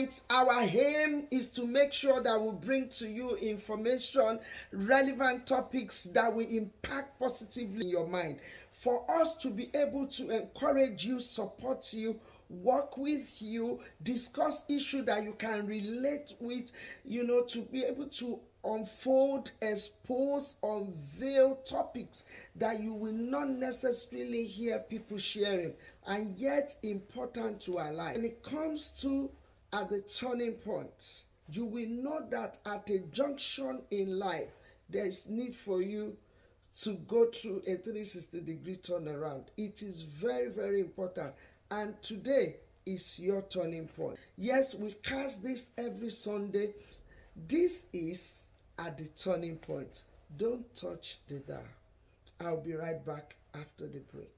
points. Our aim is to make sure that we bring to you information, relevant topics that will impact positively in your mind. For us to be able to encourage you, support you, work with you, discuss issues that you can relate with, to be able to unfold, expose, unveil topics that you will not necessarily hear people sharing, and yet important to our life. When it comes to at the turning point, you will know that at a junction in life, there is need for you to go through a 360-degree turnaround. It is very, very important. And today is your turning point. Yes, we cast this every Sunday. This is at the turning point. Don't touch the dial. I'll be right back after the break.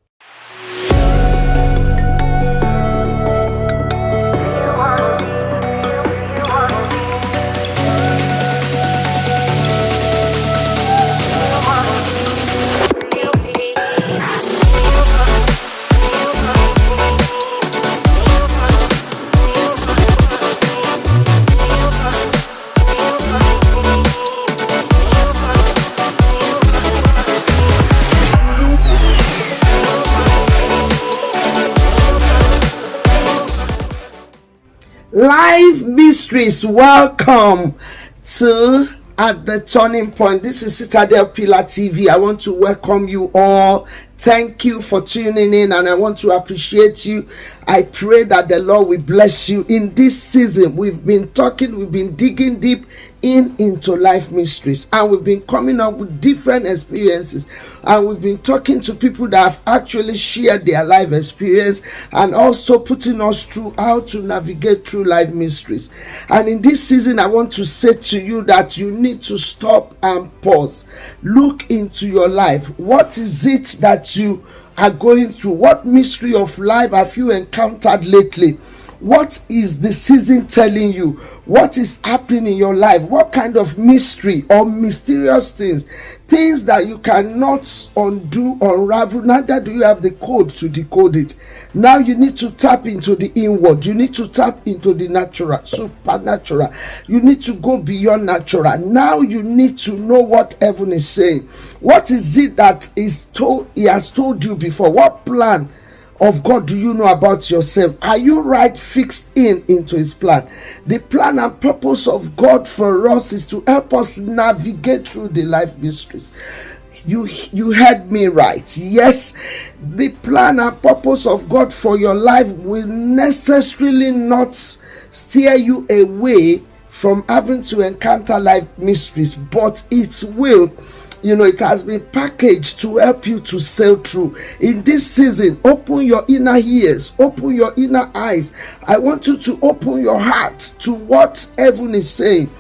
Life Mysteries, welcome to At the Turning Point. This is Citadel Pillar TV. I want to welcome you all. Thank you for tuning in, and I want to appreciate you. I pray that the Lord will bless you. In this season, we've been digging deep into life mysteries, and we've been coming up with different experiences, and we've been talking to people that have actually shared their life experience, and also putting us through how to navigate through life mysteries. And in this season, I want to say to you that you need to stop and pause. Look into your life. What is it that you are going through? What mystery of life have you encountered lately? What is the season telling you? What is happening in your life? What kind of mystery or mysterious things that you cannot undo, unravel? Neither do you have the code to decode it. Now you need to tap into the inward. You need to tap into the natural, supernatural. You need to go beyond natural. Now you need to know what heaven is saying. What is it that he has told you before? What plan of God do you know about yourself? Are you right fixed into his plan? The plan and purpose of God for us is to help us navigate through the life mysteries. You heard me right. Yes, the plan and purpose of God for your life will necessarily not steer you away from having to encounter life mysteries, but it will. It has been packaged to help you to sail through. In this season, open your inner ears, open your inner eyes. I want you to open your heart to what heaven is saying.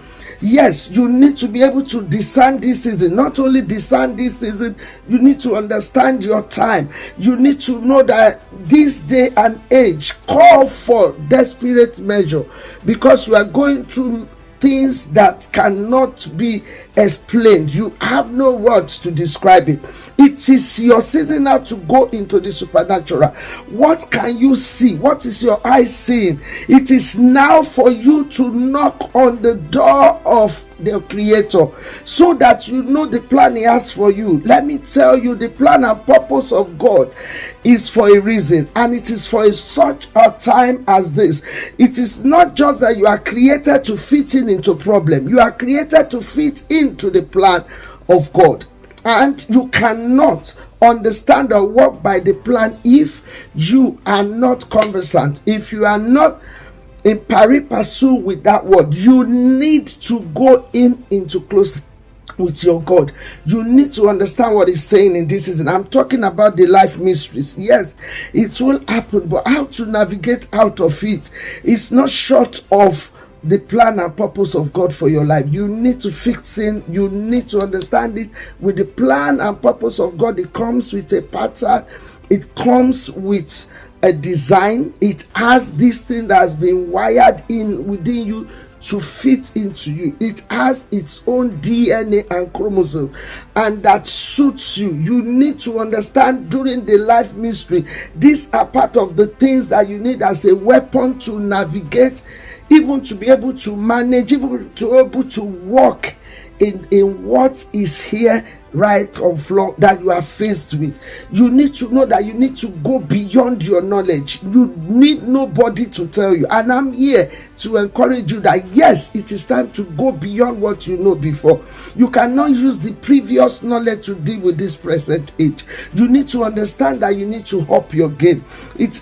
Yes, you need to be able to discern this season. Not only discern this season, you need to understand your time. You need to know that this day and age call for desperate measure, because you are going through things that cannot be explained. You have no words to describe it. It is your season now to go into the supernatural. What can you see? What is your eye seeing? It is now for you to knock on the door of the Creator, so that you know the plan he has for you. Let me tell you, the plan and purpose of God is for a reason, and it is for such a time as this. It is not just that you are created to fit into problem. You are created to fit into the plan of God, and you cannot understand or walk by the plan if you are not conversant, if you are not in pari passu with that word. You need to go into close with your God. You need to understand what he's saying in this season. I'm talking about the life mysteries. Yes, it will happen, but how to navigate out of it is not short of the plan and purpose of God for your life. You need to fix in. You need to understand it. With the plan and purpose of God, it comes with a pattern. It comes with a design. It has this thing that has been wired in within you to fit into you. It has its own DNA and chromosome, and that suits you. You need to understand during the life mystery, these are part of the things that you need as a weapon to navigate even to be able to manage, even to be able to walk in what is here right on floor that you are faced with. You need to know that you need to go beyond your knowledge. You need nobody to tell you, and I'm here to encourage you that yes, it is time to go beyond what you know before. You cannot use the previous knowledge to deal with this present age. You need to understand that you need to up your game.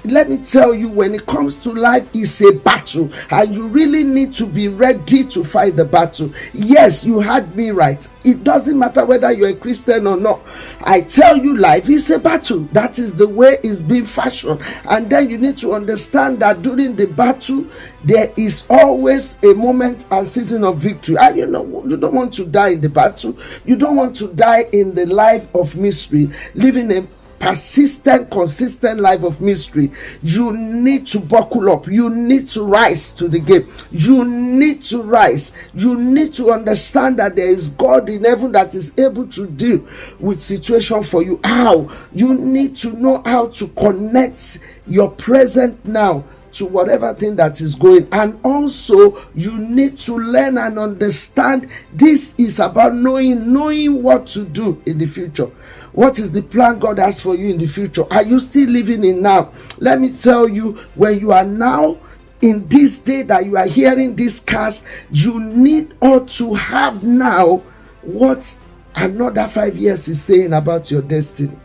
Let me tell you, when it comes to life, it's a battle, and you really need to be ready to fight the battle. Yes, you had me right. It doesn't matter whether you're a Christian or not. I tell you, life is a battle. That is the way it's being fashioned. And then you need to understand that during the battle, there is always a moment and season of victory. And you don't want to die in the battle. You don't want to die in the life of mystery, living a persistent, consistent life of mystery. You need to buckle up. You need to rise to the game. You need to rise. You need to understand that there is God in heaven that is able to deal with situation for you. How? You need to know how to connect your present now to whatever thing that is going. And also you need to learn and understand this is about knowing what to do in the future. What is the plan God has for you in the future? Are you still living in now? Let me tell you, when you are now in this day that you are hearing this cast, you need or to have now what another 5 years is saying about your destiny.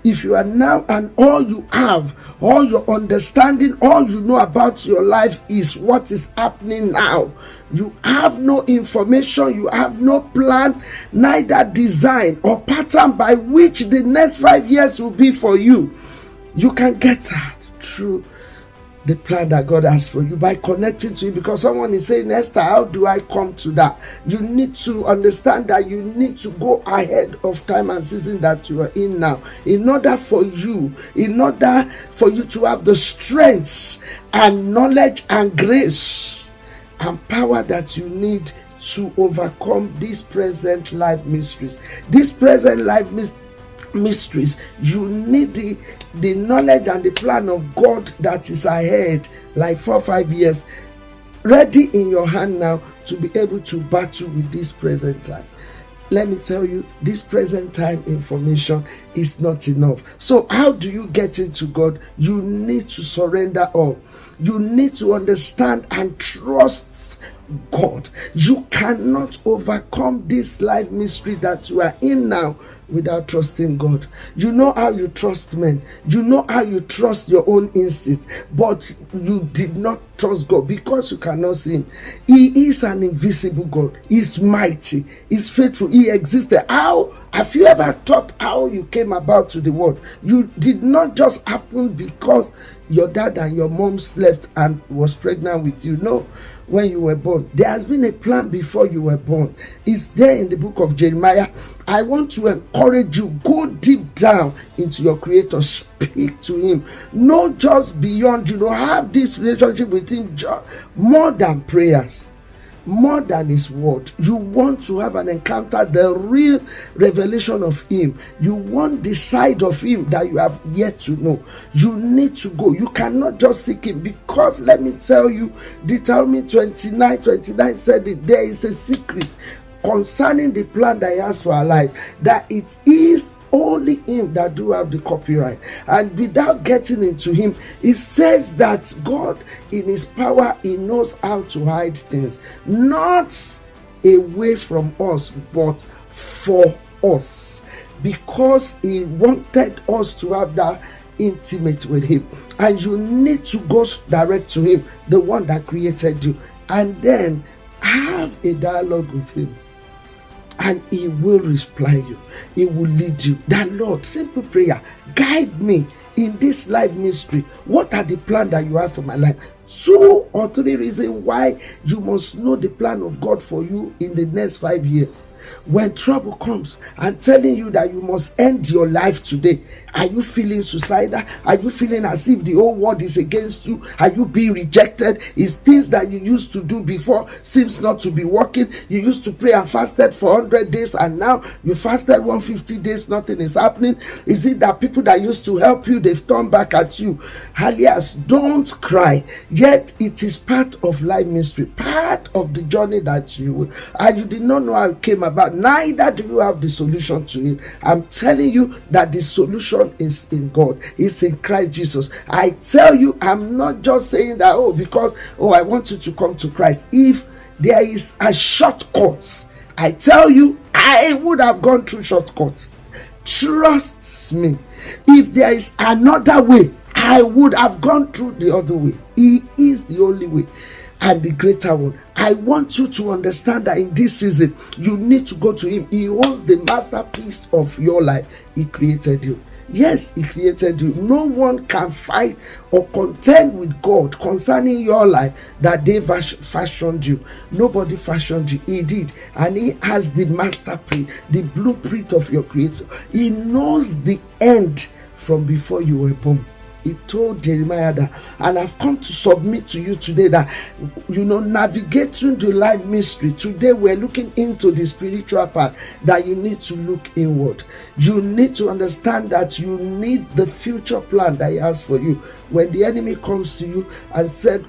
If you are now and all you have, all your understanding, all you know about your life is what is happening now. You have no information, you have no plan, neither design or pattern by which the next 5 years will be for you. You can get that through the plan that God has for you by connecting to you. Because someone is saying, Esther, how do I come to that? You need to understand that you need to go ahead of time and season that you are in now, in order for you to have the strengths and knowledge and grace and power that you need to overcome these present life mysteries. These present life mysteries, you need the knowledge and the plan of God that is ahead, like 4 or 5 years, ready in your hand now to be able to battle with this present time. Let me tell you, this present time information is not enough. So how do you get into God? You need to surrender all. You need to understand and trust God. You cannot overcome this life mystery that you are in now without trusting God. You know how you trust men. You know how you trust your own instinct, but you did not trust God because you cannot see him. He is an invisible God. He's mighty. He's faithful. He existed. How? Have you ever thought how you came about to the world? You did not just happen because your dad and your mom slept and was pregnant with you. No. When you were born, there has been a plan before you were born. It's there in the book of Jeremiah. I want to encourage you, go deep down into your Creator, speak to him, not just beyond, have this relationship with him more than prayers, more than his word. You want to have an encounter, the real revelation of him. You want the side of him that you have yet to know. You need to go. You cannot just seek him, because let me tell you, Deuteronomy 29 said that there is a secret concerning the plan that he has for our life, that it is only him that do have the copyright. And without getting into him, it says that God in his power, he knows how to hide things, not away from us, but for us, because he wanted us to have that intimate with him. And you need to go direct to him, the one that created you, and then have a dialogue with him. And he will reply you. He will lead you. That Lord, simple prayer, guide me in this life mystery. What are the plans that you have for my life? 2 or 3 reasons why you must know the plan of God for you in the next 5 years. When trouble comes and telling you that you must end your life today, are you feeling suicidal? Are you feeling as if the whole world is against you? Are you being rejected? Is things that you used to do before seems not to be working? You used to pray and fasted for 100 days and now you fasted 150 days, nothing is happening? Is it that people that used to help you, they've turned back at you? Alias, don't cry. Yet it is part of life mystery, part of the journey that you did not know how it came about, neither do you have the solution to it. I'm telling you that the solution is in God, it's in Christ Jesus. I tell you, I'm not just saying that because I want you to come to Christ. If there is a shortcut, I tell you, I would have gone through shortcuts. Trust me. If there is another way, I would have gone through the other way. He is the only way and the greater one. I want you to understand that in this season, you need to go to him. He owns the masterpiece of your life. He created you. Yes, he created you. No one can fight or contend with God concerning your life that they fashioned you. Nobody fashioned you. He did. And he has the masterpiece, the blueprint of your creator. He knows the end from before you were born. He told Jeremiah that, and I've come to submit to you today that, navigating the life mystery. Today we're looking into the spiritual part, that you need to look inward. You need to understand that you need the future plan that he has for you. When the enemy comes to you and said,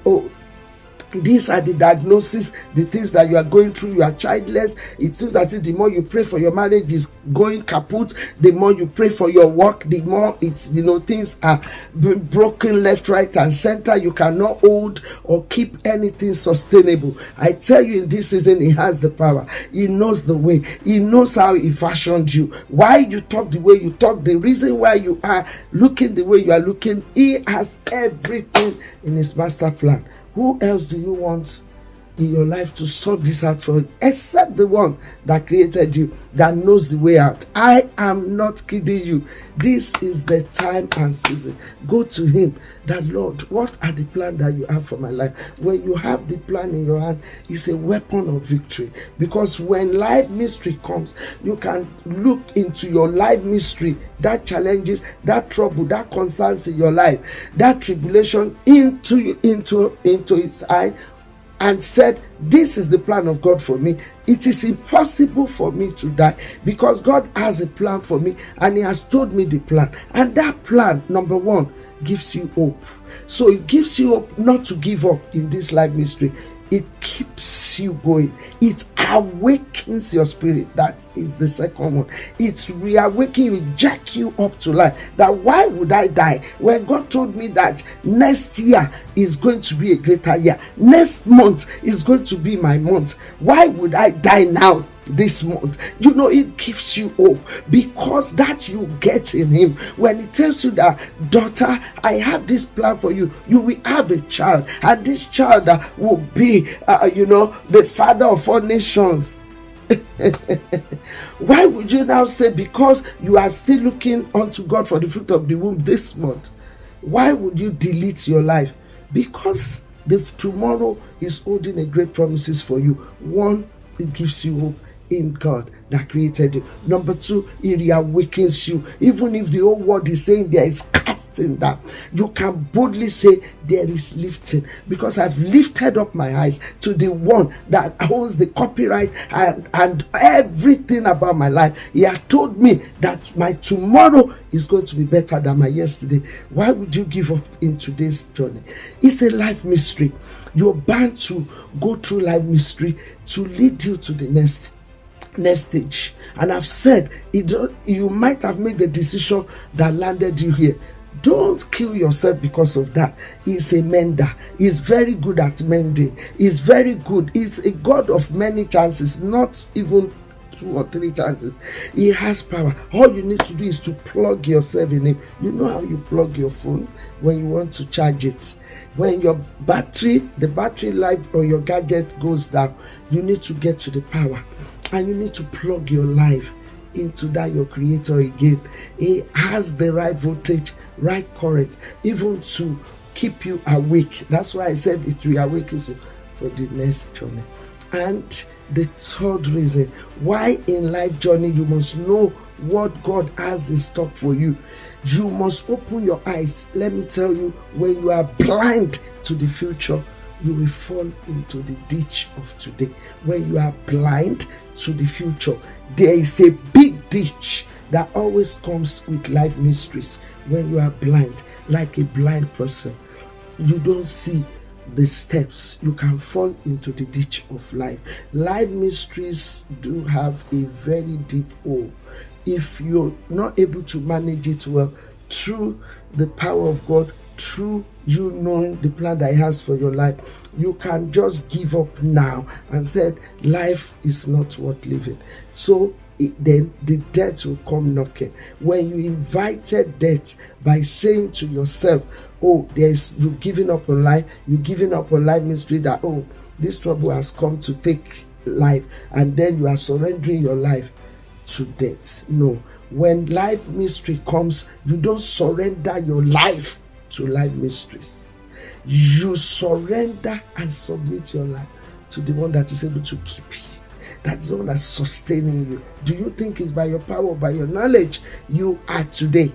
these are the diagnosis, the things that you are going through. You are childless. It seems as if the more you pray for your marriage is going kaput, the more you pray for your work, the more it's things are broken left, right, and center. You cannot hold or keep anything sustainable. I tell you, in this season, he has the power. He knows the way. He knows how he fashioned you. Why you talk the way you talk, the reason why you are looking the way you are looking. He has everything in his master plan. Who else do you want in your life to sort this out for you, except the one that created you, that knows the way out? I am not kidding you. This is the time and season. Go to him. That, Lord, what are the plans that you have for my life? When you have the plan in your hand, it's a weapon of victory. Because when life mystery comes, you can look into your life mystery, that challenges, that trouble, that concerns in your life, that tribulation into its eye, and said, this is the plan of God for me. It is impossible for me to die because God has a plan for me and he has told me the plan. And that plan, number one, gives you hope. So it gives you hope not to give up in this life mystery. It keeps you going. It awakens your spirit. That is the second one. It's reawakening you, jack you up to life. That why would I die when God told me that next year is going to be a greater year, next month is going to be my month? Why would I die now? This month, it gives you hope because that you get in him. When he tells you that, daughter, I have this plan for you, you will have a child, and this child will be the father of all nations. Why would you now say, because you are still looking unto God for the fruit of the womb this month, why would you delete your life? Because the tomorrow is holding a great promises for you. One, it gives you hope in God that created you. Number two, it reawakens you. Even if the whole world is saying there is casting down, you can boldly say there is lifting, because I've lifted up my eyes to the one that owns the copyright and everything about my life. He had told me that my tomorrow is going to be better than my yesterday. Why would you give up in today's journey? It's a life mystery. You're bound to go through life mystery to lead you to the next stage. And I've said, you might have made the decision that landed you here. Don't kill yourself because of that. He's a mender. He's very good at mending. He's very good. He's a God of many chances, not even 2 or 3 chances. He has power. All you need to do is to plug yourself in him. You know how you plug your phone when you want to charge it. When the battery life on your gadget goes down, you need to get to the power. And you need to plug your life into that your creator again. He has the right voltage, right current, even to keep you awake. That's why I said it reawakens you for the next journey. And The third reason why in life journey you must know what God has in stock for you. You must open your eyes. Let me tell you, when you are blind to the future, you will fall into the ditch of today. When you are blind to the future, there is a big ditch that always comes with life mysteries. When you are blind, like a blind person, you don't see the steps, you can fall into the ditch of life. Life mysteries do have a very deep hole. If you're not able to manage it well, through the power of God, through you knowing the plan that He has for your life, you can just give up now and say life is not worth living. So then the death will come knocking. When you invited death by saying to yourself, oh, there's you giving up on life, you giving up on life mystery, that oh, this trouble has come to take life, and then you are surrendering your life to death. No, when life mystery comes, you don't surrender your life to life mysteries. You surrender and submit your life to the one that is able to keep you. That's the one that's sustaining you. Do you think it's by your power or by your knowledge you are today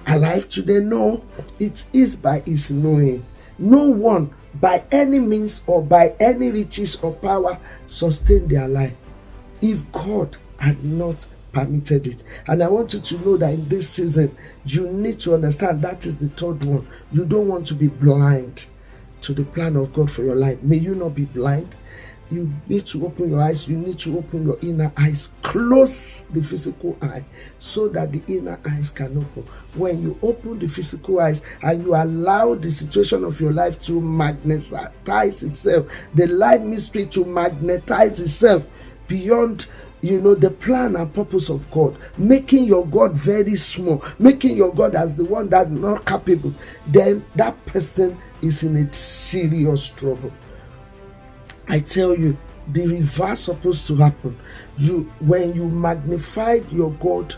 alive today? No, it is by His knowing. No one by any means or by any riches or power sustain their life if God had not permitted it. And I want you to know that in this season, you need to understand that is the third one. You don't want to be blind to the plan of God for your life. May you not be blind. You need to open your eyes. You need to open your inner eyes. Close the physical eye so that the inner eyes can open. When you open the physical eyes and you allow the situation of your life to magnetize itself, the life mystery to magnetize itself beyond the plan and purpose of God, making your God very small, making your God as the one that's not capable, then that person is in a serious trouble. I tell you, the reverse supposed to happen. When you magnified your God,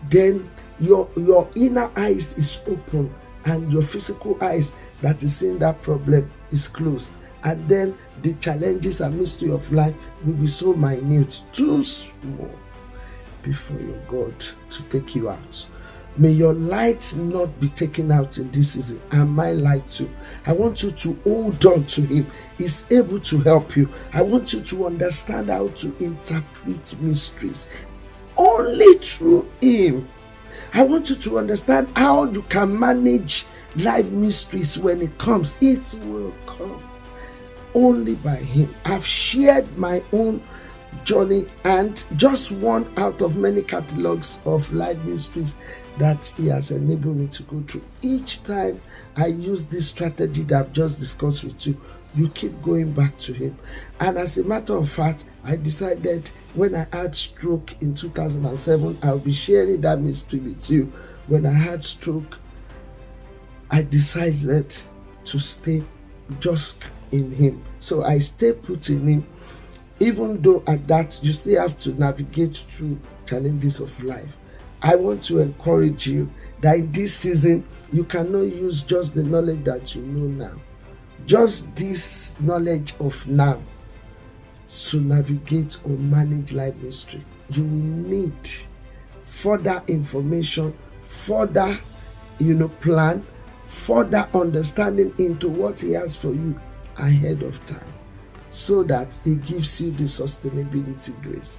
then your inner eyes is open and your physical eyes that is seeing that problem is closed. And then the challenges and mystery of life will be so minute, too small before your God to take you out. May your light not be taken out in this season, and my light too. I want you to hold on to Him. He's able to help you. I want you to understand how to interpret mysteries only through Him. I want you to understand how you can manage life mysteries when it comes. It will come only by Him. I've shared my own journey and just one out of many catalogs of life mysteries that He has enabled me to go through. Each time I use this strategy that I've just discussed with you, you keep going back to Him. And as a matter of fact, I decided when I had stroke in 2007, I'll be sharing that mystery with you. When I had stroke, I decided to stay just in Him. So I stay put in Him, even though at that you still have to navigate through challenges of life. I want to encourage you that in this season, you cannot use just the knowledge that you know now, just this knowledge of now, to navigate or manage life mystery. You will need further information, further plan, further understanding into what He has for you ahead of time, so that He gives you the sustainability grace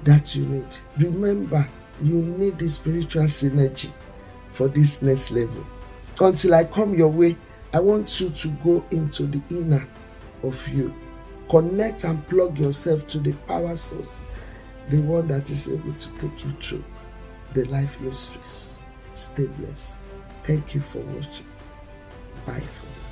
that you need. Remember, you need the spiritual synergy for this next level. Until I come your way, I want you to go into the inner of you. Connect and plug yourself to the power source, the one that is able to take you through the life mysteries. Stay blessed. Thank you for watching. Bye for now.